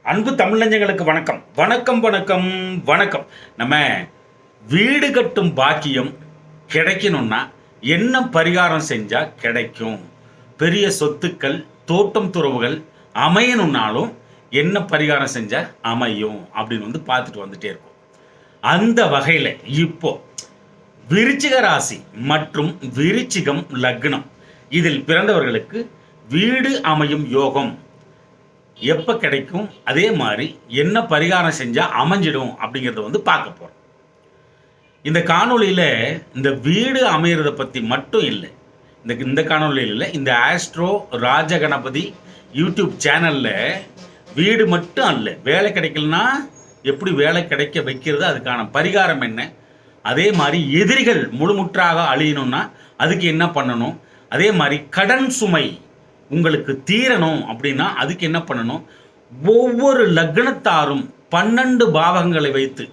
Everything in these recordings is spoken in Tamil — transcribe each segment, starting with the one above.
அன்பு தமிழஞ்சங்களுக்கு வணக்கம் வணக்கம் வணக்கம் வணக்கம். நம்ம வீடு கட்டும் பாக்கியம் கிடைக்கணும்னா என்ன பரிகாரம் செஞ்சா கிடைக்கும்? பெரிய சொத்துக்கள், தோட்டம் துறவுகள் அமையணும்னாலும் என்ன பரிகாரம் செஞ்சா அமையும் அப்படின்னு பார்த்துட்டு வந்துட்டே இருக்கும். அந்த வகையில் இப்போ விருச்சிக ராசி மற்றும் விருச்சிகம் லக்னம் இதில் பிறந்தவர்களுக்கு வீடு அமையும் யோகம் எப்போ கிடைக்கும், அதே மாதிரி என்ன பரிகாரம் செஞ்சால் அமைஞ்சிடும் அப்படிங்கிறத பார்க்க போகிறோம். இந்த காணொலியில் இந்த வீடு அமையிறத பற்றி மட்டும் இல்லை, இந்த காணொலியில் இல்லை, இந்த ஆஸ்ட்ரோ ராஜகணபதி யூடியூப் சேனலில் வீடு மட்டும் அல்ல, வேலை கிடைக்கலனா எப்படி வேலை கிடைக்க வைக்கிறது, அதுக்கான பரிகாரம் என்ன, அதே மாதிரி எதிரிகள் முழுமுற்றாக அழியணும்னா அதுக்கு என்ன பண்ணணும், அதே மாதிரி கடன் சுமை உங்களுக்கு தீரணும் அப்படின்னா அதுக்கு என்ன பண்ணணும், ஒவ்வொரு லக்னத்தாரும் 12 பாவகங்களை வைத்து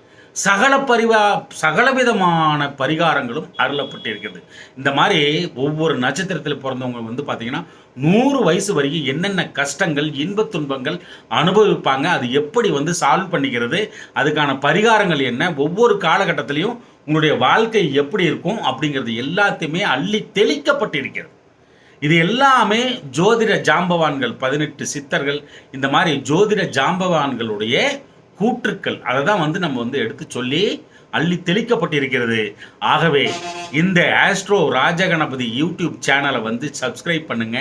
சகலவிதமான பரிகாரங்களும் அருளப்பட்டிருக்கிறது. இந்த மாதிரி ஒவ்வொரு நட்சத்திரத்தில் பிறந்தவங்க பார்த்தீங்கன்னா 100 வயசு வரைக்கும் என்னென்ன கஷ்டங்கள், இன்பத் துன்பங்கள் அனுபவிப்பாங்க, அது எப்படி சால்வ் பண்ணிக்கிறது, அதுக்கான பரிகாரங்கள் என்ன, ஒவ்வொரு காலகட்டத்திலையும் உங்களுடைய வாழ்க்கை எப்படி இருக்கும் அப்படிங்கிறது எல்லாத்தையுமே அள்ளி தெளிக்கப்பட்டிருக்கிறது. இது எல்லாமே ஜோதிட ஜாம்பவான்கள், 18 சித்தர்கள், இந்த மாதிரி ஜோதிட ஜாம்பவான்களுடைய கூற்றுக்கள். அதை தான் நம்ம எடுத்து சொல்லி அள்ளி தெளிக்கப்பட்டிருக்கிறது. ஆகவே இந்த ஆஸ்ட்ரோ ராஜகணபதி யூடியூப் சேனலை சப்ஸ்கிரைப் பண்ணுங்க.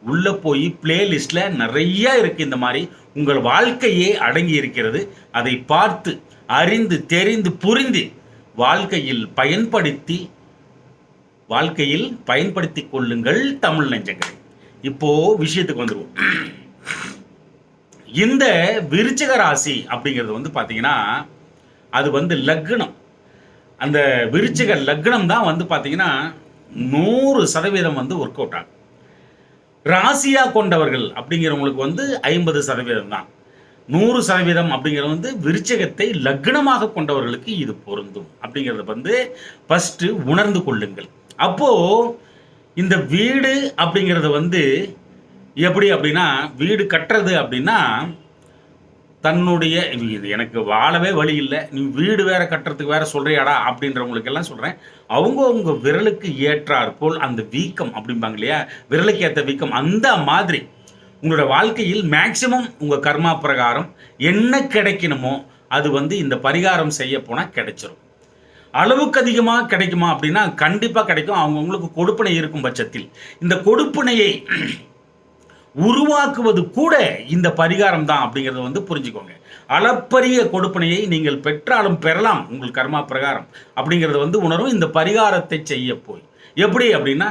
உள்ளே போய் பிளேலிஸ்டில் நிறைய இருக்குது, இந்த மாதிரி உங்கள் வாழ்க்கையே அடங்கி இருக்கிறது. அதை பார்த்து அறிந்து தெரிந்து புரிந்து வாழ்க்கையில் பயன்படுத்தி கொள்ளுங்கள் தமிழ் நெஞ்சங்களே. இப்போ விஷயத்துக்கு வந்துடுவோம். இந்த விருச்சிக ராசி அப்படிங்கிறது பார்த்தீங்கன்னா அது லக்னம். அந்த விருச்சிக லக்னம் தான் பார்த்தீங்கன்னா 100% ஒர்க் அவுட் ஆகும். ராசியாக கொண்டவர்கள் அப்படிங்கிறவங்களுக்கு 50% தான். 100% அப்படிங்கிறது விருச்சிகத்தை லக்னமாக கொண்டவர்களுக்கு இது பொருந்தும் அப்படிங்கிறத ஃபஸ்ட்டு உணர்ந்து கொள்ளுங்கள். அப்போது இந்த வீடு அப்படிங்கிறது எப்படி அப்படின்னா, வீடு கட்டுறது அப்படின்னா தன்னுடைய இது எனக்கு வாழவே வழி இல்லை, நீ வீடு வேற கட்டுறதுக்கு வேற சொல்கிறியாடா அப்படின்றவங்களுக்கெல்லாம் சொல்கிறேன். அவங்க விரலுக்கு ஏற்றார் போல் அந்த வீக்கம் அப்படிம்பாங்க இல்லையா, விரலுக்கு ஏற்ற வீக்கம், அந்த மாதிரி உங்களோட வாழ்க்கையில் மேக்சிமம் உங்கள் கர்மா பிரகாரம் என்ன கிடைக்கணுமோ அது இந்த பரிகாரம் செய்ய போனால் கிடைச்சிரும். அளவுக்கு அதிகமாக கிடைக்குமா அப்படின்னா கண்டிப்பாக கிடைக்கும். அவங்கவுங்களுக்கு கொடுப்பனை இருக்கும் பட்சத்தில் இந்த கொடுப்பனையை உருவாக்குவது கூட இந்த பரிகாரம் தான் அப்படிங்கிறத புரிஞ்சுக்கோங்க. அளப்பரிய கொடுப்பனையை நீங்கள் பெற்றாலும் பெறலாம் உங்கள் கர்மா பிரகாரம் அப்படிங்கிறத உணரும் இந்த பரிகாரத்தை செய்ய போய். எப்படி அப்படின்னா,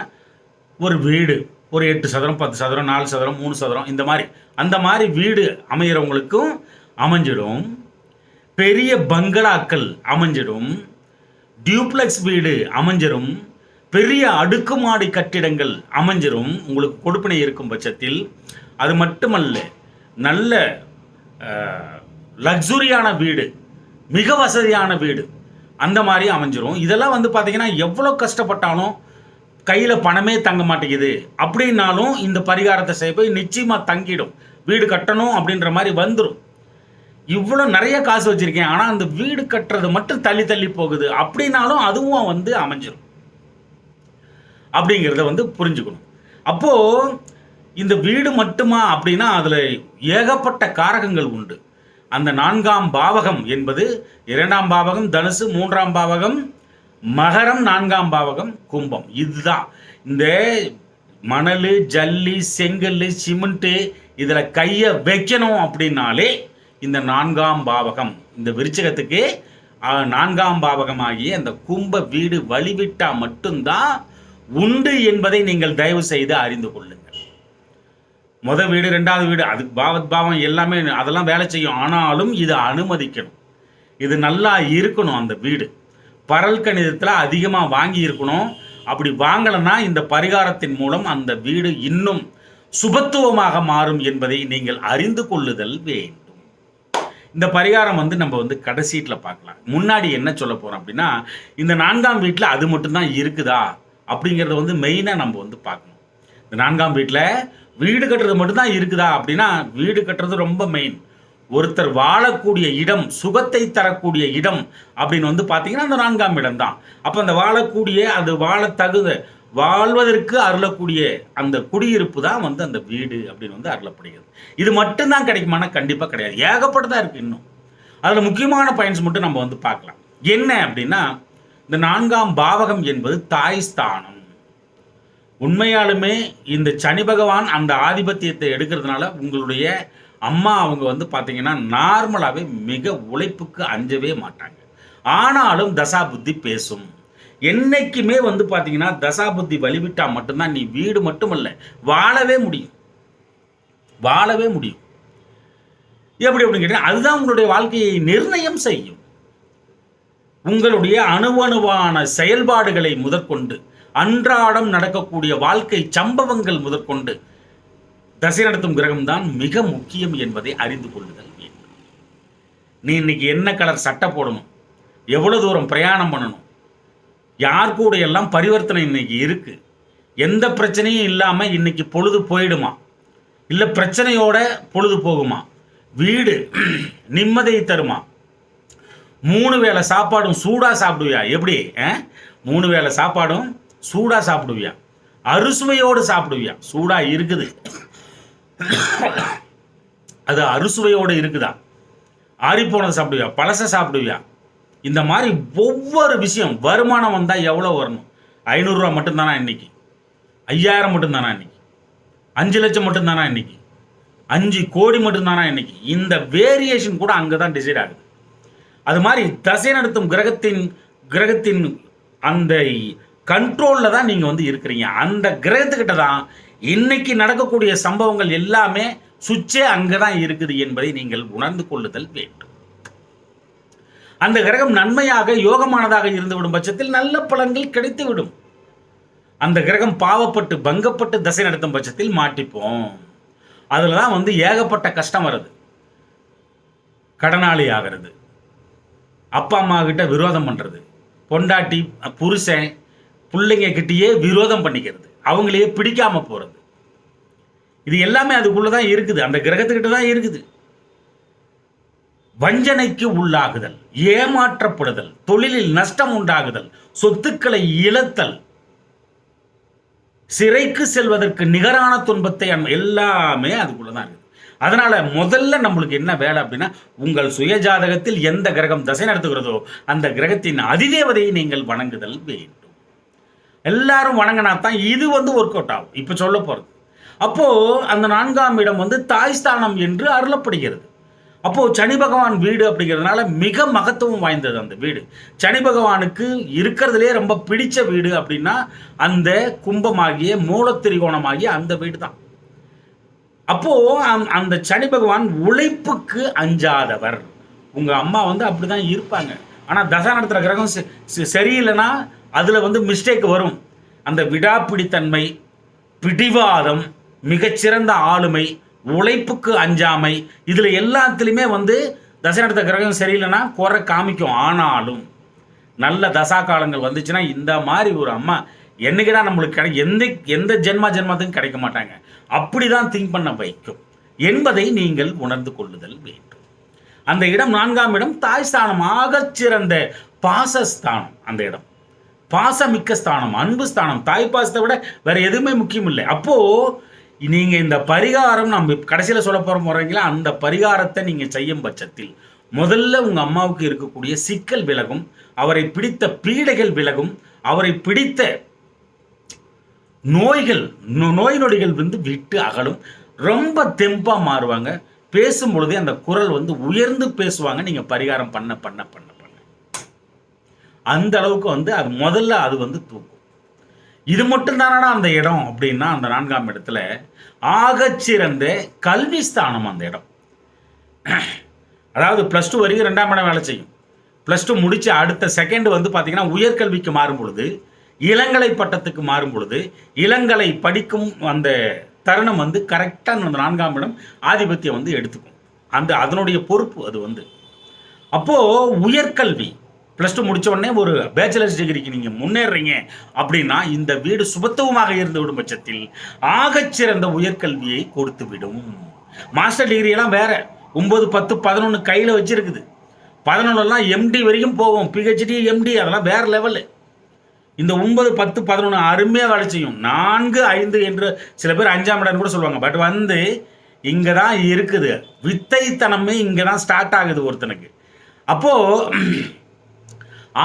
ஒரு வீடு ஒரு 8 சதுரம், 10 சதுரம், 4 சதுரம், 3 சதுரம், இந்த மாதிரி அந்த மாதிரி வீடு அமைகிறவங்களுக்கும் அமைஞ்சிடும். பெரிய பங்களாக்கள் அமைஞ்சிடும். டியூப்ளெக்ஸ் வீடு அமைஞ்சிரும். பெரிய அடுக்குமாடி கட்டிடங்கள் அமைஞ்சிரும் உங்களுக்கு கொடுப்பனை இருக்கும் பட்சத்தில். அது மட்டுமல்ல, நல்ல லக்ஸுரியான வீடு, மிக வசதியான வீடு, அந்த மாதிரி அமைஞ்சிரும். இதெல்லாம் பார்த்தீங்கன்னா எவ்வளோ கஷ்டப்பட்டாலும் கையில் பணமே தங்க மாட்டேங்குது அப்படின்னாலும் இந்த பரிகாரத்தை செய்ய போய் நிச்சயமாக தங்கிடும். வீடு கட்டணும் அப்படின்ற மாதிரி வந்துடும். இவ்வளோ நிறைய காசு வச்சுருக்கேன், ஆனால் அந்த வீடு கட்டுறது மட்டும் தள்ளி போகுது அப்படின்னாலும் அதுவும் அமைஞ்சிடும் அப்படிங்கிறத புரிஞ்சுக்கணும். அப்போது இந்த வீடு மட்டுமா அப்படின்னா அதில் ஏகப்பட்ட காரகங்கள் உண்டு. அந்த 4ஆம் பாவகம் என்பது 2ஆம் பாவகம் தனுசு, 3ஆம் பாவகம் மகரம், 4ஆம் பாவகம் கும்பம். இதுதான் இந்த மணல், ஜல்லி, செங்கல், சிமெண்ட்டு இதில் கையை வைக்கணும் அப்படின்னாலே இந்த 4ஆம் பாவகம், இந்த விருச்சிகத்துக்கு 4ஆம் பாவகமாகிய அந்த கும்ப வீடு வழிவிட்டால் மட்டும்தான் உண்டு என்பதை நீங்கள் தயவு செய்து அறிந்து கொள்ளுங்கள். வீடு, 2வது வீடு, அது பாவம் எல்லாமே அதெல்லாம் வேலை செய்யும். ஆனாலும் இது அனுமதிக்கணும், இது நல்லா இருக்கணும். அந்த வீடு பரல் கணிதத்தில் அதிகமாக வாங்கி இருக்கணும். அப்படி வாங்கலைன்னா இந்த பரிகாரத்தின் மூலம் அந்த வீடு இன்னும் சுபத்துவமாக மாறும் என்பதை நீங்கள் அறிந்து கொள்ளுதல் வேண்டும். இந்த பரிகாரம் நம்ம கடைசீட்டில் பார்க்கலாம். முன்னாடி என்ன சொல்ல போகிறோம் அப்படின்னா, இந்த 4ஆம் வீட்டில் அது மட்டும்தான் இருக்குதா அப்படிங்கிறத மெயினாக நம்ம பார்க்கணும். இந்த 4ஆம் வீட்டில் வீடு கட்டுறது மட்டும்தான் இருக்குதா அப்படின்னா, வீடு கட்டுறது ரொம்ப மெயின். ஒருத்தர் வாழக்கூடிய இடம், சுகத்தை தரக்கூடிய இடம் அப்படின்னு வந்து பார்த்தீங்கன்னா அந்த 4ஆம் இடம் தான். அப்போ அந்த வாழக்கூடிய, அது வாழ்வதற்கு அருளக்கூடிய அந்த குடியிருப்பு தான் வந்து அந்த வீடு அப்படின்னு வந்து அருளப்படுகிறது. இது மட்டும்தான் கிடைக்குமானா கண்டிப்பாக கிடையாது. ஏகப்பட்டதாக இருக்குது இன்னும். அதில் முக்கியமான பாயிண்ட்ஸ் மட்டும் நம்ம வந்து பார்க்கலாம். என்ன அப்படின்னா, இந்த 4ஆம் பாவகம் என்பது தாய் ஸ்தானம். உண்மையாலுமே இந்த சனி பகவான் அந்த ஆதிபத்தியத்தை எடுக்கிறதுனால உங்களுடைய அம்மா அவங்க வந்து பார்த்தீங்கன்னா நார்மலாகவே மிக உழைப்புக்கு அஞ்சவே மாட்டாங்க. ஆனாலும் தசா புத்தி பேசும். என்னைக்குமே வந்து பார்த்தீங்கன்னா தசா புத்தி வழிவிட்டால் மட்டும்தான் நீ வீடு மட்டுமல்ல வாழவே முடியும். வாழவே முடியும். எப்படி அப்படின்னு கேட்டீங்கன்னா, அதுதான் உங்களுடைய வாழ்க்கையை நிர்ணயம் செய்யும். உங்களுடைய அணுவணுவான செயல்பாடுகளை முதற்கொண்டு, அன்றாடம் நடக்கக்கூடிய வாழ்க்கை சம்பவங்கள் முதற்கொண்டு தசை நடத்தும் கிரகம் தான் மிக முக்கியம் என்பதை அறிந்து கொள்ளுதல் வேண்டும். நீ இன்னைக்கு என்ன கலர் சட்டை போடணும், எவ்வளவு தூரம் பிரயாணம் பண்ணணும், யார் கூட எல்லாம் பரிவர்த்தனை இன்னைக்கு இருக்கு, எந்த பிரச்சனையும் இல்லாம இன்னைக்கு பொழுது போயிடுமா, இல்லை பிரச்சனையோட பொழுது போகுமா, வீடு நிம்மதியை தருமா, 3 வேளை சாப்பாடும் சூடா சாப்பிடுவியா, எப்படி 3 வேளை சாப்பாடும் சூடா சாப்பிடுவியா, அறுசுவையோடு சாப்பிடுவியா, சூடா இருக்குது அது அறுசுவையோடு இருக்குதா, ஆறிப்போனதை சாப்பிடுவியா, பழசை சாப்பிடுவியா, இந்த மாதிரி ஒவ்வொரு விஷயம். வருமானம் வந்தால் எவ்வளோ வரணும், 500 ரூபா மட்டும்தானா இன்னைக்கு, 5000 மட்டும்தானா இன்னைக்கு, 5 லட்சம் மட்டும்தானா இன்னைக்கு, 5 கோடி மட்டும்தானா இன்னைக்கு, இந்த வேரியேஷன் கூட அங்கே தான் டிசைட் ஆகுது. அது மாதிரி தசை நடத்தும் கிரகத்தின் அந்த கண்ட்ரோலில் தான் நீங்கள் வந்து இருக்கிறீங்க. அந்த கிரகத்துக்கிட்ட தான் இன்னைக்கு நடக்கக்கூடிய சம்பவங்கள் எல்லாமே சுவிட்சே அங்கே தான் இருக்குது என்பதை நீங்கள் உணர்ந்து கொள்ளுதல் வேண்டும். அந்த கிரகம் நன்மையாக யோகமானதாக இருந்துவிடும் பட்சத்தில் நல்ல பலன்கள் கிடைத்துவிடும். அந்த கிரகம் பாவப்பட்டு பங்கப்பட்டு தசை நடத்தும் பட்சத்தில் மாட்டிப்போம். அதில் தான் வந்து ஏகப்பட்ட கஷ்டம் வருது. கடனாளி ஆகிறது, அப்பா அம்மா கிட்ட விரோதம் பண்ணுறது, பொண்டாட்டி புருஷன் பிள்ளைங்க கிட்டேயே விரோதம் பண்ணிக்கிறது, அவங்களையே பிடிக்காம போகிறது, இது எல்லாமே அதுக்குள்ள தான் இருக்குது, அந்த கிரகத்துக்கிட்ட தான் இருக்குது. வஞ்சனைக்கு உள்ளாகுதல், ஏமாற்றப்படுதல், தொழிலில் நஷ்டம் உண்டாகுதல், சொத்துக்களை இழத்தல், சிறைக்கு செல்வதற்கு நிகரான துன்பத்தை எல்லாமே அதுக்குள்ள தான் இருக்குது. அதனால முதல்ல நம்மளுக்கு என்ன வேலை அப்படின்னா, உங்கள் சுயஜாதகத்தில் எந்த கிரகம் தசை நடத்துகிறதோ அந்த கிரகத்தின் அதிதேவதையை நீங்கள் வணங்குதல் வேண்டும். எல்லாரும் வணங்கினா தான் இது வந்து ஒர்க் அவுட் ஆகும். இப்போ சொல்ல போகிறது, அப்போ அந்த 4ஆம் இடம் வந்து தாய்ஸ்தானம் என்று அருளப்படுகிறது. அப்போ சனி பகவான் வீடு அப்படிங்கிறதுனால மிக மகத்துவம் வாய்ந்தது அந்த வீடு. சனி பகவானுக்கு இருக்கிறதுலே ரொம்ப பிடிச்ச வீடு அப்படின்னா அந்த கும்பமாகிய மூலத்திரிகோணமாகிய அந்த வீடு தான். அப்போ அந்த சனி பகவான் உழைப்புக்கு அஞ்சாதவர். உங்க அம்மா வந்து அப்படிதான் இருப்பாங்க. ஆனா தசை நடத்துற கிரகம் சரியில்லைன்னா அதுல வந்து மிஸ்டேக் வரும். அந்த விடாப்பிடித்தன்மை, பிடிவாதம், மிகச்சிறந்த ஆளுமை, உழைப்புக்கு அஞ்சாமை, இதுல எல்லாத்துலேயுமே வந்து தசை நடத்த கிரகம் சரியில்லைன்னா குறை காமிக்கும். ஆனாலும் நல்ல தசா காலங்கள் வந்துச்சுன்னா இந்த மாதிரி ஒரு அம்மா என்னைக்குதான் நம்மளுக்கு எந்த ஜென்மத்துக்கும் கிடைக்க மாட்டாங்க. அப்படிதான் திங்க் பண்ண வைக்கும் என்பதை நீங்கள் உணர்ந்து கொள்ளுதல் வேண்டும். அந்த இடம் 4ஆம் இடம் தாய் ஸ்தானம், ஆகச்சிறந்த பாசஸ்தானம். அந்த இடம் பாசமிக்க ஸ்தானம், அன்பு ஸ்தானம். தாய் பாசத்தை விட வேற எதுவுமே முக்கியம் இல்லை. அப்போ நீங்க இந்த பரிகாரம் நம்ம கடைசியில் சொல்ல போற முறைங்களா, அந்த பரிகாரத்தை நீங்க செய்யும் பட்சத்தில் முதல்ல உங்க அம்மாவுக்கு இருக்கக்கூடிய சிக்கல் விலகும், அவரை பிடித்த பீடைகள் விலகும், அவரை பிடித்த நோய் நொடிகள் வந்து விட்டு அகலும். ரொம்ப தெம்பா மாறுவாங்க. பேசும் பொழுதே அந்த குரல் வந்து உயர்ந்து பேசுவாங்க. நீங்க பரிகாரம் பண்ண பண்ண பண்ண பண்ண அந்த அளவுக்கு வந்து அது முதல்ல அது வந்து தூக்கும். இது மட்டும் தானடா அந்த இடம் அப்படின்னா, அந்த 4ஆம் இடத்துல ஆகச்சிறந்த கல்வி ஸ்தானம் அந்த இடம். அதாவது +2 வரைக்கும் 2ஆம் இடம் வேலை செய்யும். +2 முடிச்சு அடுத்த செகண்ட் வந்து பார்த்தீங்கன்னா உயர்கல்விக்கு மாறும் பொழுது, இளங்கலை பட்டத்துக்கு மாறும் பொழுது, இளங்கலை படிக்கும் அந்த தருணம் வந்து கரெக்டாக அந்த 4ஆம் இடம் ஆதிபத்தியம் வந்து எடுத்துக்கும். அதனுடைய பொறுப்பு அது வந்து. அப்போது உயர்கல்வி +2 முடித்த உடனே ஒரு பேச்சுலர்ஸ் டிகிரிக்கு நீங்கள் முன்னேறீங்க அப்படின்னா இந்த வீடு சுபத்துவமாக இருந்து விடும் பட்சத்தில் ஆகச்சிறந்த உயர்கல்வியை கொடுத்து விடும். மாஸ்டர் டிகிரியெல்லாம் வேற, 9, 10, 11 கையில் வச்சிருக்குது. 11 எம்டி வரைக்கும் போவோம். பிஹெச்டி, எம்டி அதெல்லாம் வேற லெவலு. இந்த 9, 10, 11 அருமையாக வேலை செய்யும். 4, 5 என்று சில பேர் 5ஆம் இடம் கூட சொல்லுவாங்க. பட் வந்து இங்கே தான் இருக்குது வித்தைத்தனமே, இங்கே தான் ஸ்டார்ட் ஆகுது ஒருத்தனுக்கு. அப்போ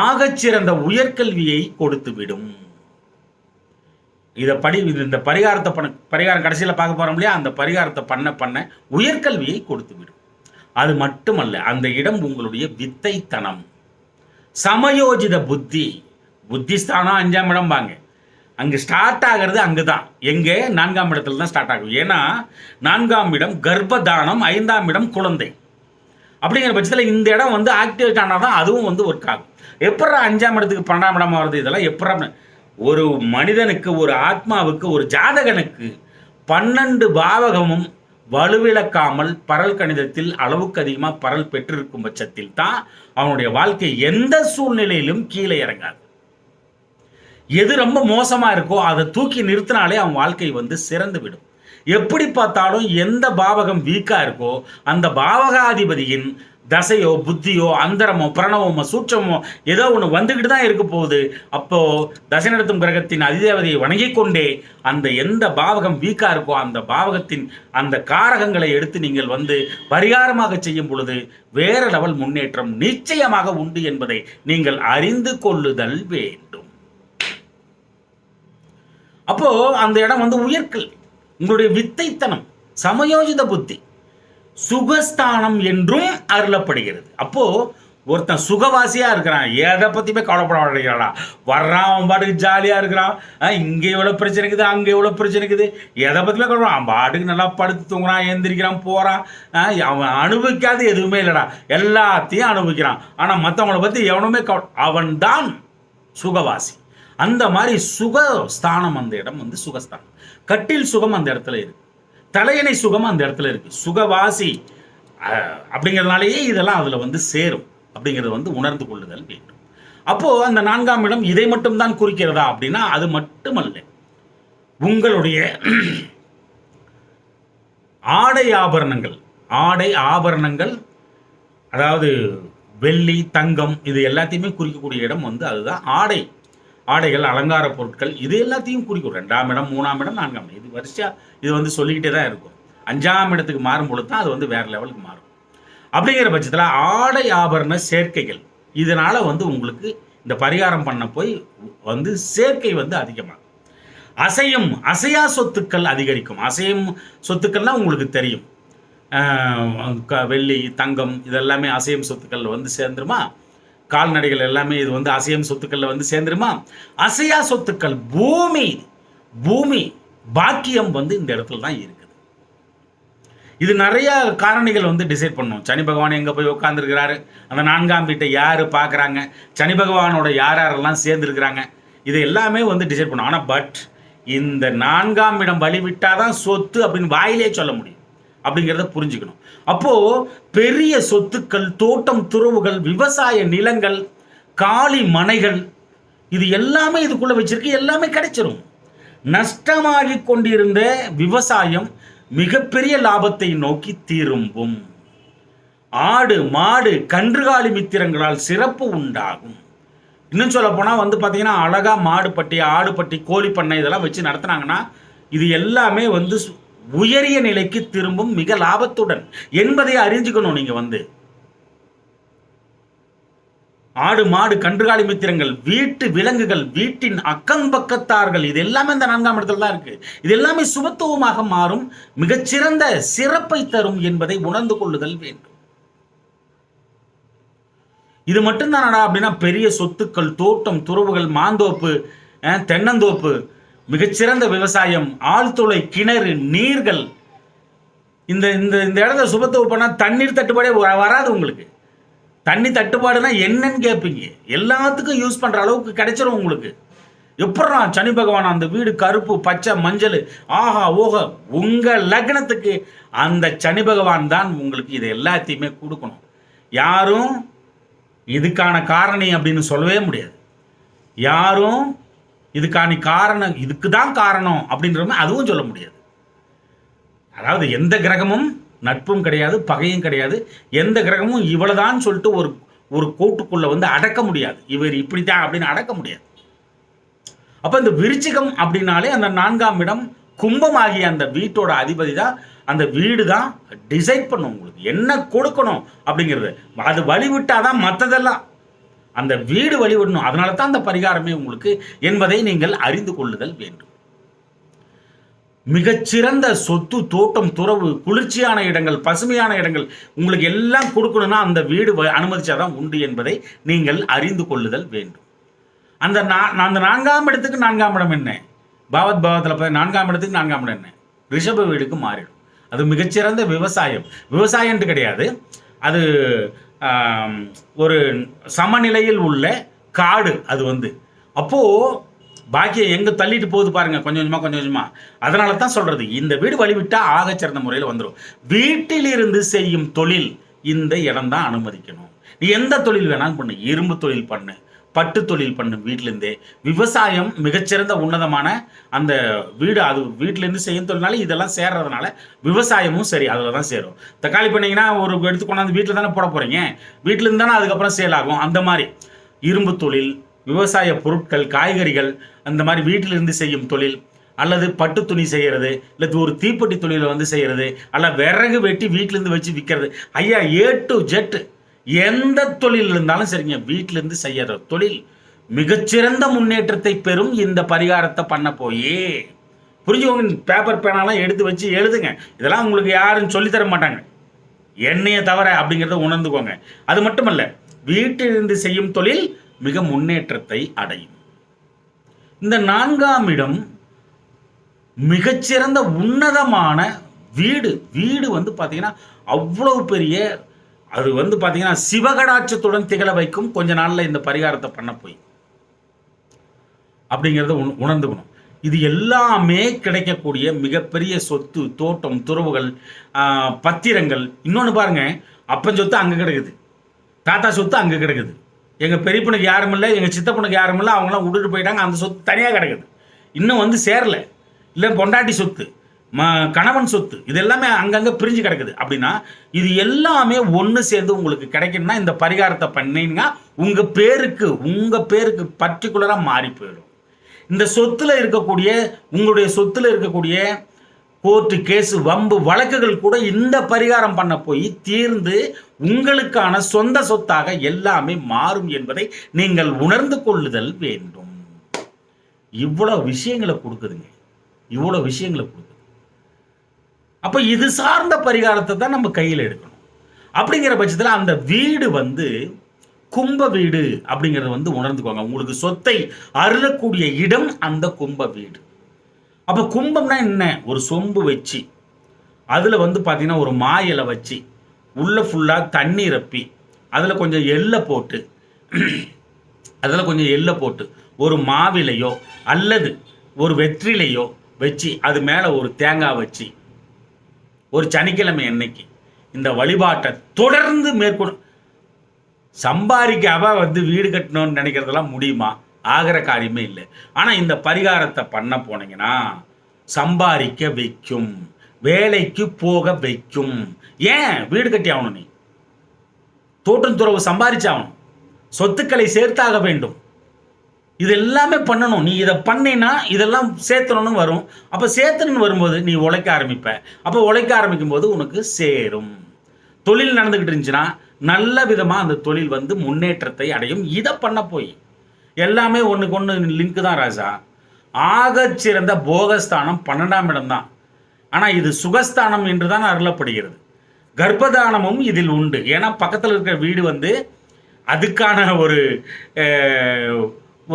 ஆகச்சிறந்த உயர்கல்வியை கொடுத்து விடும். இந்த பரிகாரம் கடைசியில் பார்க்க போறோம் இல்லையா, அந்த பரிகாரத்தை பண்ண உயர்கல்வியை கொடுத்து விடும். அது மட்டுமல்ல, அந்த இடம் உங்களுடைய வித்தைத்தனம், சமயோஜித புத்திஸ்தானம் 5ஆம் இடம் பாங்க. அங்கே ஸ்டார்ட் ஆகிறது அங்கே தான். எங்கே? 4ஆம் இடத்துல தான் ஸ்டார்ட் ஆகும். ஏன்னா 4ஆம் இடம் கர்ப்பதானம், 5ஆம் இடம் குழந்தை. அப்படிங்கிற பட்சத்தில் இந்த இடம் வந்து ஆக்டிவேட் ஆனால் தான் அதுவும் வந்து ஒர்க் ஆகும். எப்படா 5ஆம் இடத்துக்கு 12ஆம் இடம் வருது? இதெல்லாம் எப்படா ஒரு மனிதனுக்கு, ஒரு ஆத்மாவுக்கு, ஒரு ஜாதகனுக்கு 12 பாவகமும் வலுவிழக்காமல் பரல் கணிதத்தில் அளவுக்கு அதிகமாக பரல் பெற்றிருக்கும் பட்சத்தில் தான் அவனுடைய வாழ்க்கை எந்த சூழ்நிலையிலும் கீழே இறங்காது. எது ரொம்ப மோசமாக இருக்கோ அதை தூக்கி நிறுத்தினாலே அவன் வாழ்க்கை வந்து சிறந்து விடும். எப்படி பார்த்தாலும் எந்த பாவகம் வீக்காக இருக்கோ அந்த பாவகாதிபதியின் தசையோ புத்தியோ அந்தரமோ பிரணவமோ சூட்சமோ ஏதோ ஒன்று வந்துக்கிட்டு தான் இருக்க போகுது. அப்போது தசை நடத்தும் கிரகத்தின் அதிதேவதையை வணங்கி கொண்டே அந்த எந்த பாவகம் வீக்காக இருக்கோ அந்த பாவகத்தின் அந்த காரகங்களை எடுத்து நீங்கள் வந்து பரிகாரமாக செய்யும் பொழுது வேற லெவல் முன்னேற்றம் நிச்சயமாக உண்டு என்பதை நீங்கள் அறிந்து கொள்ளுதல் வேண்டும். அப்போ அந்த இடம் வந்து உயர்கல்வி, உங்களுடைய வித்தைத்தனம், சமயோஜித புத்தி, சுகஸ்தானம் என்றும் அருளப்படுகிறது. அப்போ ஒருத்தன் சுகவாசியா இருக்கிறான், எதை பத்தியுமே கவலைப்பட மாட்டேங்கிறானா, வர்றான் அவன் பாட்டுக்கு ஜாலியா இருக்கிறான். இங்கே எவ்வளவு பிரச்சனை இருக்குது, அங்கே எவ்வளவு பிரச்சனை இருக்குது, எதை பத்தியுமே கவலை, அவன் பாட்டுக்கு நல்லா படுத்து தூங்குறான், எந்திரிக்கிறான், போறான். அவன் அனுபவிக்காது எதுவுமே இல்லடா, எல்லாத்தையும் அனுபவிக்கிறான். ஆனா மற்றவங்களை பத்தி எவனுமே அவன் தான் சுகவாசி. அந்த மாதிரி சுகஸ்தானம், அந்த இடம் வந்து சுகஸ்தானம். கட்டில் சுகம் அந்த இடத்துல இருக்கு, தலையணை சுகம் அந்த இடத்துல இருக்கு, சுகவாசி அப்படிங்கிறதுனாலேயே இதெல்லாம் அதுல வந்து சேரும் அப்படிங்கிறது வந்து உணர்ந்து கொள்ளுதல் வேண்டும். அப்போ அந்த 4ஆம் இடம் இதை மட்டும் தான் குறிக்கிறதா அப்படின்னா அது மட்டுமல்ல. உங்களுடைய ஆடை ஆபரணங்கள் அதாவது வெள்ளி, தங்கம் இது எல்லாத்தையுமே குறிக்கக்கூடிய இடம் வந்து அதுதான் ஆடைகள், அலங்கார பொருட்கள், இது எல்லாத்தையும் குறிக்கும். 2ஆம் இடம், 3ஆம் இடம், 4ஆம் இடம், இது வரிசையா இது வந்து சொல்லிக்கிட்டே தான் இருக்கும். 5ஆம் இடத்துக்கு மாறும் பொழுது தான் அது வந்து வேற லெவலுக்கு மாறும். அப்படிங்கிற பட்சத்தில் ஆடை ஆபரண சேர்க்கைகள் இதனால வந்து உங்களுக்கு இந்த பரிகாரம் பண்ண போய் வந்து சேர்க்கை வந்து அதிகமாகும். அசையா சொத்துக்கள் அதிகரிக்கும். அசையும் சொத்துக்கள்லாம் உங்களுக்கு தெரியும், வெள்ளி, தங்கம் இதெல்லாமே அசையும் சொத்துக்கள் வந்து சேர்ந்துருமா. கால்நடைகள் எல்லாமே இது வந்து அசையும் சொத்துக்கள்ல வந்து சேர்ந்துருமா. அசையா சொத்துக்கள், பூமி பாக்கியம் வந்து இந்த இடத்துல தான் இருக்குது. இது நிறைய காரணிகள் வந்து டிசைட் பண்ணும். சனி பகவான் எங்க போய் உட்கார்ந்துருக்கிறாரு, அந்த 4ஆம் வீட்டை யாரு பார்க்குறாங்க, சனி பகவானோட யாரெல்லாம் சேர்ந்துருக்கிறாங்க, இது எல்லாமே வந்து டிசைட் பண்ணும். ஆனால் பட் இந்த 4ஆம் இடம் வழி விட்டாதான் சொத்து அப்படின்னு வாயிலே சொல்ல முடியும் அப்படிங்கிறத புரிஞ்சுக்கணும். அப்போ பெரிய சொத்துக்கள், தோட்டம் துறவுகள், விவசாய நிலங்கள், காலி மனைகள் இது எல்லாமே இதுக்குள்ள வச்சிருக்கு, எல்லாமே கிடைச்சிரும். நஷ்டமாகி கொண்டிருந்த விவசாயம் மிகப்பெரிய லாபத்தை நோக்கி திரும்பும். ஆடு மாடு கன்றுகாலி மித்திரங்களால் சிறப்பு உண்டாகும். இன்னும் சொல்ல போனா வந்து பாத்தீங்கன்னா அழகா மாடுப்பட்டி, ஆடுப்பட்டி, கோழி பண்ணை இதெல்லாம் வச்சு நடத்தினாங்கன்னா இது எல்லாமே வந்து உயரிய நிலைக்கு திரும்பும் மிக லாபத்துடன் என்பதை அறிஞ்சுக்கணும். நீங்க வந்து ஆடு மாடு கன்றுகாலி மித்திரங்கள், வீட்டு விலங்குகள், வீட்டின் அக்கம் பக்கத்தார்கள், இது எல்லாமே இந்த 4ஆம் இடத்துல தான் இருக்கு. இது எல்லாமே சுபத்துவமாக மாறும், மிகச்சிறந்த சிறப்பை தரும் என்பதை உணர்ந்து கொள்ளுதல் வேண்டும். இது மட்டும்தானடா அப்படின்னா பெரிய சொத்துக்கள், தோட்டம் துறவுகள், மாந்தோப்பு, தென்னந்தோப்பு, மிகச்சிறந்த விவசாயம், ஆழ்துளை கிணறு, நீர்கள், இந்த இந்த இந்த இடத்த சுபத்துவம் பண்ணால் தண்ணீர் தட்டுப்பாடே வராது. உங்களுக்கு தண்ணி தட்டுப்பாடுனா என்னன்னு கேட்பீங்க. எல்லாத்துக்கும் யூஸ் பண்ணுற அளவுக்கு கிடைச்சிரும் உங்களுக்கு. எப்படா சனி பகவான் அந்த வீடு கருப்பு பச்சை மஞ்சள் ஆஹா ஓஹா, உங்கள் லக்னத்துக்கு அந்த சனி பகவான் தான் உங்களுக்கு இது எல்லாத்தையுமே கொடுக்கணும். யாரும் இதுக்கான காரணி அப்படின்னு சொல்லவே முடியாது. யாரும் இதுக்கான காரணம், இதுக்கு தான் காரணம் அப்படின்ற அதுவும் சொல்ல முடியாது. அதாவது எந்த கிரகமும் நட்பும் கிடையாது, பகையும் கிடையாது. எந்த கிரகமும் இவ்வளவுதான் சொல்லிட்டு ஒரு ஒரு கோட்டுக்குள்ள வந்து அடக்க முடியாது. இவர் இப்படித்தான் அப்படின்னு அடக்க முடியாது. அப்ப இந்த விருச்சிகம் அப்படின்னாலே அந்த 4ஆம் இடம் கும்பம் ஆகிய அந்த வீட்டோட அதிபதி தான், அந்த வீடு தான் டிசைட் பண்ணும் உங்களுக்கு என்ன கொடுக்கணும் அப்படிங்கிறது. அது வழிவிட்டாதான் மற்றதெல்லாம், அந்த வீடு வழிவிடணும். அதனால தான் அந்த பரிகாரமே உங்களுக்கு என்பதை நீங்கள் அறிந்து கொள்ளுதல் வேண்டும். மிகச்சிறந்த சொத்து, தோட்டம், துறவு, குளிர்ச்சியான இடங்கள், பசுமையான இடங்கள் உங்களுக்கு எல்லாம் கொடுக்கணும்னா அந்த வீடு அனுமதிச்சாதான் உண்டு என்பதை நீங்கள் அறிந்து கொள்ளுதல் வேண்டும். அந்த 4ஆம் இடத்துக்கு 4ஆம் இடம் என்ன? பாவத் பாவத்தில் 4ஆம் இடத்துக்கு 4ஆம் இடம் என்ன? ரிஷப வீடுக்கு மாறிடும். அது மிகச்சிறந்த விவசாயம். விவசாயம்ட்டு கிடையாது, அது ஒரு சமநிலையில் உள்ள காடு. அது வந்து அப்போது பாக்கியம் எங்கே தள்ளிட்டு போகுது பாருங்கள், கொஞ்சம் கொஞ்சமாக. அதனால தான் சொல்கிறது, இந்த வீடு வழிவிட்டால் ஆகச்சிறந்த முறையில் வந்துடும். வீட்டிலிருந்து செய்யும் தொழில் இந்த இடம் தான் அனுமதிக்கணும். நீ எந்த தொழில் வேணாலும் பண்ணு, இரும்பு தொழில் பண்ணு, பட்டு தொழில் பண்ணு, வீட்டிலேருந்தே. விவசாயம் மிகச்சிறந்த உன்னதமான அந்த வீடு, அது வீட்டிலேருந்து செய்யும் தொழில்னால இதெல்லாம் சேர்றதுனால விவசாயமும் சரி அதில் தான் சேரும். தக்காளி பண்ணிங்கன்னா ஒரு எடுத்து கொண்டாந்து வீட்டில் தானே போட போகிறீங்க, வீட்டிலேருந்து தானே அதுக்கப்புறம் சேல் ஆகும். அந்த மாதிரி இரும்பு தொழில், விவசாய பொருட்கள், காய்கறிகள், அந்த மாதிரி வீட்டிலிருந்து செய்யும் தொழில், அல்லது பட்டு துணி செய்கிறது, இல்லை ஒரு தீப்பெட்டி தொழிலை வந்து செய்கிறது, அல்ல விறகு வெட்டி வீட்டிலேருந்து வச்சு விற்கிறது. ஐயா, A to Z எந்த தொழில் இருந்தாலும் சரிங்க, வீட்டிலேருந்து செய்யற தொழில் மிகச்சிறந்த முன்னேற்றத்தை பெறும். இந்த பரிகாரத்தை பண்ண போய் புரிஞ்சுக்கோங்க. பேப்பர் பேனாலாம் எடுத்து வச்சு எழுதுங்க. இதெல்லாம் உங்களுக்கு யாரும் சொல்லித்தர மாட்டாங்க, என்னைய தவிர அப்படிங்கிறத உணர்ந்துக்கோங்க. அது மட்டுமல்ல, வீட்டிலிருந்து செய்யும் தொழில் மிக முன்னேற்றத்தை அடையும். இந்த 4ஆம் இடம் மிகச்சிறந்த உன்னதமான வீடு. வீடு வந்து பார்த்தீங்கன்னா அவ்வளவு பெரிய, அது வந்து பார்த்தீங்கன்னா சிவகடாட்சத்துடன் திகழ வைக்கும். கொஞ்ச நாளில் இந்த பரிகாரத்தை பண்ண போய் அப்படிங்கிறத உணர்ந்துக்கணும். இது எல்லாமே கிடைக்கக்கூடிய மிகப்பெரிய சொத்து, தோட்டம், துறவுகள், பத்திரங்கள். இன்னொன்று பாருங்க, அப்பன் சொத்து அங்கே கிடக்குது, தாத்தா சொத்து அங்கே கிடக்குது, எங்கள் பெரியப்பனுக்கு யாரும் இல்லை, எங்கள் சித்தப்பனுக்கு யாரும் இல்லை, அவங்களாம் விட்டுட்டு போயிட்டாங்க, அந்த சொத்து தனியாக கிடக்குது, இன்னும் வந்து சேரலை. இல்லை பொண்டாட்டி சொத்து, கணவன் சொத்து, இது எல்லாமே அங்கங்கே பிரிஞ்சு கிடக்குது. அப்படின்னா இது எல்லாமே ஒன்று சேர்ந்து உங்களுக்கு கிடைக்கணும்னா இந்த பரிகாரத்தை பண்ணிங்கன்னா உங்கள் பேருக்கு பர்டிகுலராக மாறி போயிடும். இந்த சொத்தில் இருக்கக்கூடிய, உங்களுடைய சொத்தில் இருக்கக்கூடிய கோர்ட்டு கேஸு, வம்பு வழக்குகள் கூட இந்த பரிகாரம் பண்ண போய் தீர்ந்து உங்களுக்கான சொந்த சொத்தாக எல்லாமே மாறும் என்பதை நீங்கள் உணர்ந்து கொள்ளுதல் வேண்டும். இவ்வளவு விஷயங்களை கொடுக்குதுங்க, இவ்வளவு விஷயங்களை கொடுக்குது. அப்ப இது சார்ந்த பரிகாரத்தை தான் நம்ம கையில் எடுக்கணும். அப்படிங்கிற பட்சத்தில் அந்த வீடு வந்து கும்ப வீடு அப்படிங்கிறத வந்து உணர்ந்துக்கோங்க. உங்களுக்கு சொத்தை அருளக்கூடிய இடம் அந்த கும்ப வீடு. அப்போ கும்பம்னா என்ன? ஒரு சொம்பு வச்சு அதில் வந்து பார்த்தீங்கன்னா ஒரு மா இலை வச்சு உள்ளே ஃபுல்லாக தண்ணி ரப்பி அதில் கொஞ்சம் எள்ளை போட்டு ஒரு மாவிலையோ அல்லது ஒரு வெற்றிலையோ வச்சு அது மேலே ஒரு தேங்காய் வச்சு ஒரு சனிக்கிழமை அன்னைக்கு இந்த வழிபாட்டை தொடர்ந்து மேற்கொண்டு சம்பாதிக்காம வந்து வீடு கட்டணும்னு நினைக்கிறதெல்லாம் முடியுமா? ஆகிற காரியமே இல்லை. ஆனால் இந்த பரிகாரத்தை பண்ண போனீங்கன்னா சம்பாதிக்க வைக்கும், வேலைக்கு போக வைக்கும். ஏன் வீடு கட்டி ஆகணும்? நீ தோட்டம் துறவு சம்பாதிச்சாகணும், சொத்துக்களை சேர்த்தாக வேண்டும், இது எல்லாமே பண்ணணும். நீ இதை பண்ணினா இதெல்லாம் சேர்த்தணும்னு வரும். அப்போ சேர்த்தணும்னு வரும்போது நீ உழைக்க ஆரம்பிப்ப. அப்போ உழைக்க ஆரம்பிக்கும் போது உனக்கு சேரும். தொழில் நடந்துக்கிட்டு இருந்துச்சுன்னா நல்ல விதமாக அந்த தொழில் வந்து முன்னேற்றத்தை அடையும். இதை பண்ண போய் எல்லாமே ஒன்றுக்கு ஒன்று லிங்க் தான் ராஜா. ஆகச்சிறந்த போகஸ்தானம் 12ஆம் இடம் தான். ஆனால் இது சுகஸ்தானம் என்று தான் அருளப்படுகிறது. கர்ப்பதானமும் இதில் உண்டு. ஏன்னா பக்கத்தில் இருக்கிற வீடு வந்து அதுக்கான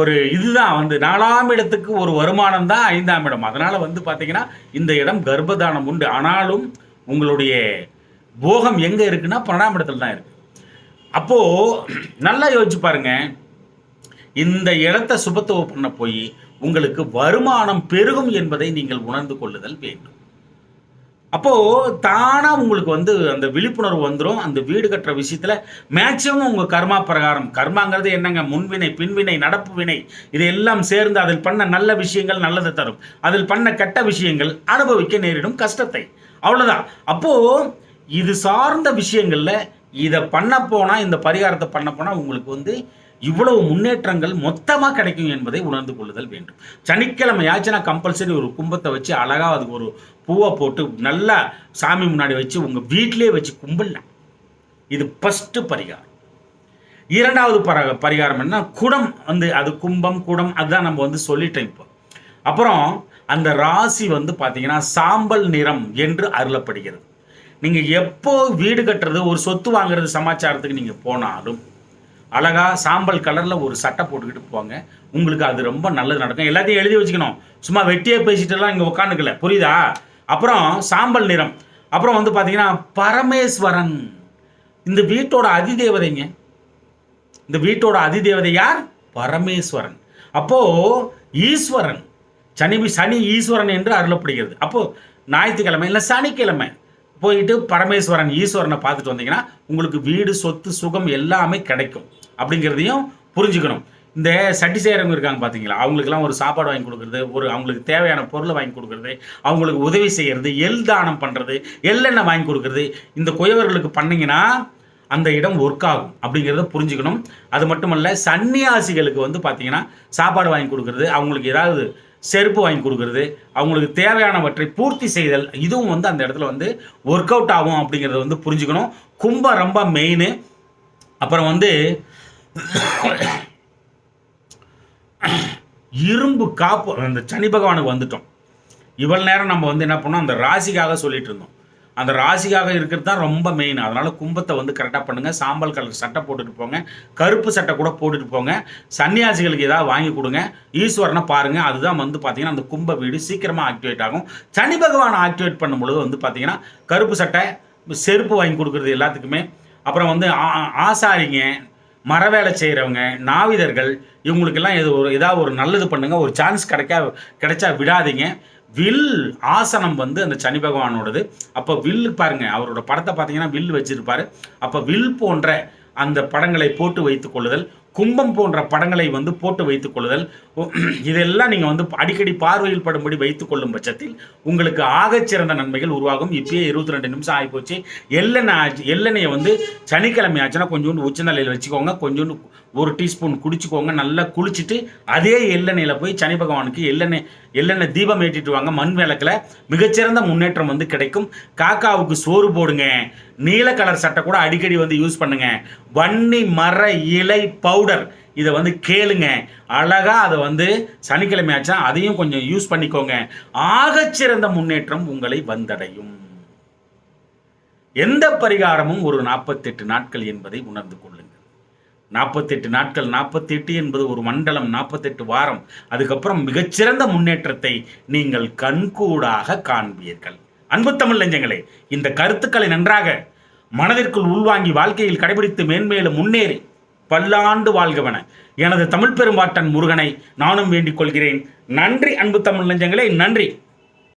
ஒரு இதுதான் வந்து 4ஆம் இடத்துக்கு ஒரு வருமானம் தான் 5ஆம் இடம். அதனால் வந்து பார்த்தீங்கன்னா இந்த இடம் கர்ப்பதானம் உண்டு. ஆனாலும் உங்களுடைய போகம் எங்கே இருக்குன்னா 12ஆம் இடத்துல தான் இருக்குது. அப்போது நல்லா யோசிச்சு பாருங்கள், இந்த இடத்தை சுபத்துவம் பண்ண போய் உங்களுக்கு வருமானம் பெருகும் என்பதை நீங்கள் உணர்ந்து கொள்ளுதல் வேண்டும். அப்போது தானாக உங்களுக்கு வந்து அந்த விழிப்புணர்வு வந்துடும். அந்த வீடு கட்டுற விஷயத்தில் மேக்சிமம் உங்கள் கர்மா பிரகாரம், கர்மாங்கிறது என்னங்க, முன்வினை, பின்வினை, நடப்பு வினை, இதையெல்லாம் சேர்ந்து அதில் பண்ண நல்ல விஷயங்கள் நல்லதை தரும், அதில் பண்ண கெட்ட விஷயங்கள் அனுபவிக்க நேரிடும் கஷ்டத்தை. அவ்வளோதான். அப்போது இது சார்ந்த விஷயங்களில் இதை பண்ண போனால், இந்த பரிகாரத்தை பண்ண போனால் உங்களுக்கு வந்து இவ்வளவு முன்னேற்றங்கள் மொத்தமாக கிடைக்கும் என்பதை உணர்ந்து கொள்ளுதல் வேண்டும். சனிக்கிழமையாச்சுன்னா கம்பல்சரி ஒரு கும்பத்தை வச்சு அழகாக அதுக்கு ஒரு பூவை போட்டு நல்லா சாமி முன்னாடி வச்சு உங்கள் வீட்டிலே வச்சு கும்பிடலாம். இது ஃபஸ்ட்டு பரிகாரம். இரண்டாவது பரிகாரம் என்ன, குடம் வந்து அது கும்பம் குடம் அதுதான் நம்ம வந்து சொல்லிட்டோம். இப்போ அப்புறம் அந்த ராசி வந்து பார்த்தீங்கன்னா சாம்பல் நிறம் என்று அருளப்படுகிறது. நீங்கள் எப்போ வீடு கட்டுறது, ஒரு சொத்து வாங்குறது சமாச்சாரத்துக்கு நீங்கள் போனாலும் அழகா சாம்பல் கலரில் ஒரு சட்டை போட்டுக்கிட்டு போங்க. உங்களுக்கு அது ரொம்ப நல்லது நடக்கும். எல்லாத்தையும் எழுதி வச்சுக்கணும். சும்மா வெட்டியே பேசிட்டுலாம் இங்கே உட்காந்துக்கல, புரியுதா? அப்புறம் சாம்பல் நிறம். அப்புறம் வந்து பார்த்தீங்கன்னா பரமேஸ்வரன், இந்த வீட்டோட அதிதேவதைங்க. இந்த வீட்டோட அதிதேவதை யார்? பரமேஸ்வரன். அப்போ ஈஸ்வரன், சனி ஈஸ்வரன் என்று அருளப்படுகிறது. அப்போ ஞாயிற்றுக்கிழமை இல்லை சனிக்கிழமை போயிட்டு பரமேஸ்வரன் ஈஸ்வரனை பார்த்துட்டு வந்தீங்கன்னா உங்களுக்கு வீடு சொத்து சுகம் எல்லாமே கிடைக்கும் அப்படிங்கிறதையும் புரிஞ்சுக்கணும். இந்த சட்டி செய்கிறவங்க இருக்காங்க பார்த்தீங்களா, அவங்களுக்கெல்லாம் ஒரு சாப்பாடு வாங்கி கொடுக்குறது, ஒரு அவங்களுக்கு தேவையான பொருளை வாங்கி கொடுக்குறது, அவங்களுக்கு உதவி செய்கிறது, எள் தானம் பண்ணுறது, எள்ளெண்ணெய் வாங்கி கொடுக்குறது, இந்த குயவர்களுக்கு பண்ணிங்கன்னா அந்த இடம் ஒர்க் ஆகும் அப்படிங்கிறத புரிஞ்சுக்கணும். அது மட்டுமல்ல, சன்னியாசிகளுக்கு வந்து பார்த்தீங்கன்னா சாப்பாடு வாங்கி கொடுக்குறது, அவங்களுக்கு ஏதாவது செருப்பு வாங்கி கொடுக்குறது, அவங்களுக்கு தேவையானவற்றை பூர்த்தி செய்தல், இதுவும் வந்து அந்த இடத்துல வந்து ஒர்க் அவுட் ஆகும் அப்படிங்கிறத வந்து புரிஞ்சுக்கணும். கும்பம் ரொம்ப மெயின். அப்புறம் வந்து இரும்பு காப்பு, அந்த சனி பகவானுக்கு வந்துட்டோம். இவ்வளவு நேரம் நம்ம வந்து என்ன பண்ணோம், அந்த ராசிக்காக சொல்லிட்டு இருந்தோம். அந்த ராசிக்காக இருக்கிறது தான் ரொம்ப மெயின். அதனால் கும்பத்தை வந்து கரெக்டாக பண்ணுங்கள். சாம்பல் கலர் சட்டை போட்டுட்டு போங்க, கருப்பு சட்டை கூட போட்டுட்டு போங்க. சன்னியாசிகளுக்கு ஏதாவது வாங்கி கொடுங்க. ஈஸ்வரனை பாருங்கள். அதுதான் வந்து பார்த்தீங்கன்னா அந்த கும்ப வீடு சீக்கிரமாக ஆக்டிவேட் ஆகும். சனி பகவானை ஆக்டிவேட் பண்ணும்பொழுது வந்து பார்த்தீங்கன்னா கருப்பு சட்டை, செருப்பு வாங்கி கொடுக்குறது எல்லாத்துக்குமே. அப்புறம் வந்து ஆசாரிங்க, மர வேலை செய்கிறவங்க, நாவிதர்கள், இவங்களுக்கெல்லாம் ஏதாவது ஒரு நல்லது பண்ணுங்கள். ஒரு சான்ஸ் கிடைச்சா விடாதீங்க. வில் ஆசனம் வந்து அந்த சனி பகவானோடது. அப்போ வில் பாருங்கள், அவரோட படத்தை பார்த்தீங்கன்னா வில் வச்சுருப்பார். அப்போ வில் போன்ற அந்த படங்களை போட்டு வைத்துக் கொள்ளுதல், கும்பம் போன்ற படங்களை வந்து போட்டு வைத்துக் கொள்ளுதல், இதெல்லாம் நீங்கள் வந்து அடிக்கடி பார்வையில் படும்படி வைத்துக் கொள்ளும் பட்சத்தில் உங்களுக்கு ஆகச்சிறந்த நன்மைகள் உருவாகும். இப்பயே 22 நிமிஷம் ஆகிப்போச்சு. எள்ளெண்ணெயை வந்து சனிக்கிழமை ஆச்சுன்னா கொஞ்சோண்டு உச்சநிலையில் வச்சுக்கோங்க. கொஞ்சோண்டு 1 டீஸ்பூன் குடிச்சுக்கோங்க. நல்லா குளிச்சுட்டு அதே எள்ளெண்ணெயில் போய் சனி பகவானுக்கு எள்ளெண்ணெய் தீபம் ஏற்றிட்டு வாங்க. மண் விளக்கில் மிகச்சிறந்த முன்னேற்றம் வந்து கிடைக்கும். காக்காவுக்கு சோறு போடுங்க. நீல கலர் சட்டை கூட அடிக்கடி வந்து யூஸ் பண்ணுங்க. வன்னி மர இலை பவுடர், இதை வந்து கேளுங்க. அழகா அதை வந்து சனிக்கிழமை ஆச்சா அதையும் கொஞ்சம் யூஸ் பண்ணிக்கோங்க. ஆகச்சிறந்த முன்னேற்றம் உங்களை வந்தடையும். எந்த பரிகாரமும் ஒரு 48 நாட்கள் என்பதை உணர்ந்து கொள்ளுங்கள். 48 நாட்கள், 48 என்பது ஒரு மண்டலம், 48 வாரம். அதுக்கப்புறம் மிகச்சிறந்த முன்னேற்றத்தை நீங்கள் கண்கூடாக காண்பீர்கள். அன்பு தமிழ் நெஞ்சங்களே, இந்த கருத்துக்களை நன்றாக மனதிற்குள் உள்வாங்கி வாழ்க்கையில் கடைபிடித்து மேன்மேலும் முன்னேறி பல்லாண்டு வாழ்கவன எனது தமிழ் பெரும்பாட்டன் முருகனை நானும் வேண்டிக் கொள்கிறேன். நன்றி அன்பு தமிழ் நெஞ்சங்களே, நன்றி.